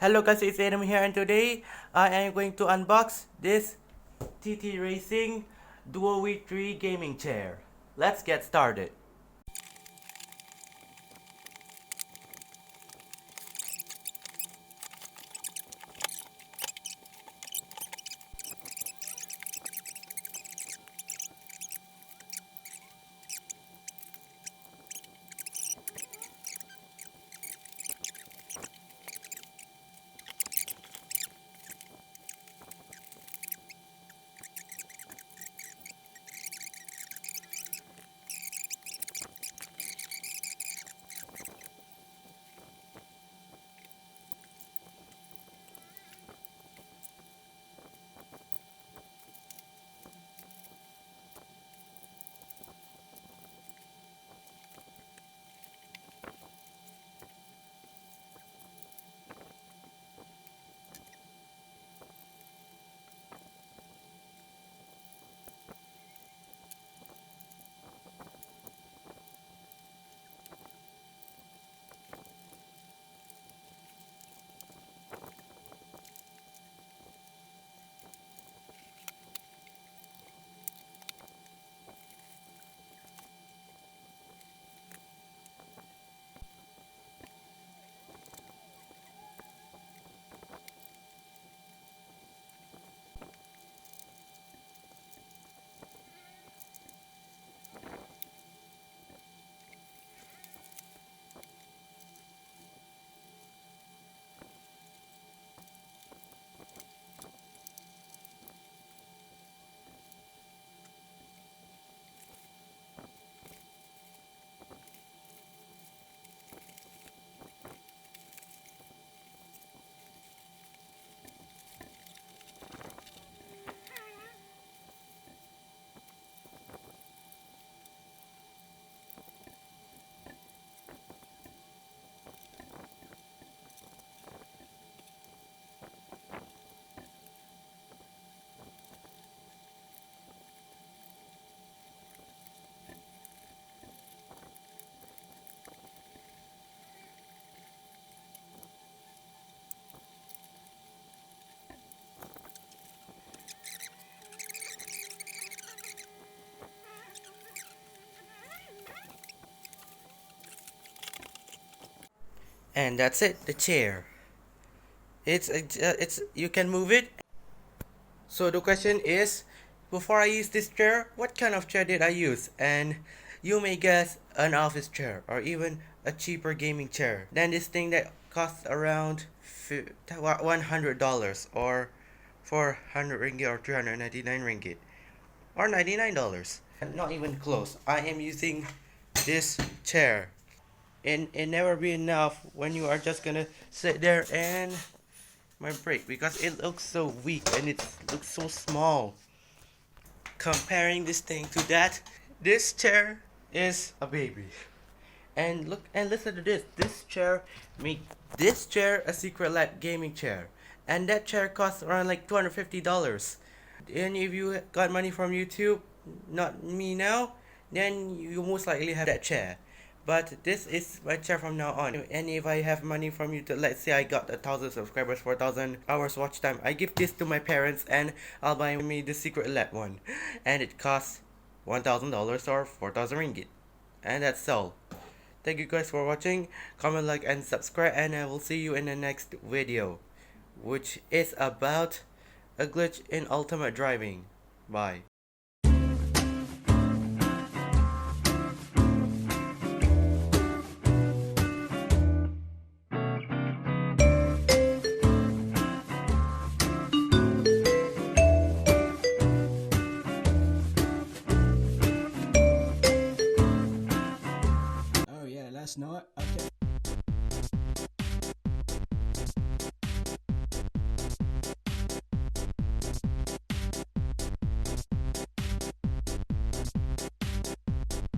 Hello guys, it's Adam here, and today I am going to unbox this TTRacing Duo V3 gaming chair. Let's get started. And that's it, the chair. It's you can move it. So the question is, before I use this chair, what kind of chair did I use? And you may guess an office chair or even a cheaper gaming chair than this thing that costs around $100 or 400 ringgit or 399 ringgit or $99. Not even close. I am using this chair. And it never be enough when you are just gonna sit there and my break, because it looks so weak and it looks so small. Comparing this thing to that, this chair is a baby. And look and listen to this. This chair make this chair a secret lab gaming chair. And that chair costs around like $250. And if you got money from YouTube, not me now, then you most likely have that chair. But this is my chair from now on. And if I have money from YouTube, let's say I got 1,000 subscribers, 4,000 hours watch time, I give this to my parents and I'll buy me the secret lab one. And it costs $1,000 or 4,000 ringgit. And that's all. Thank you guys for watching. Comment, like, and subscribe, and I will see you in the next video, which is about a glitch in Ultimate Driving. Bye.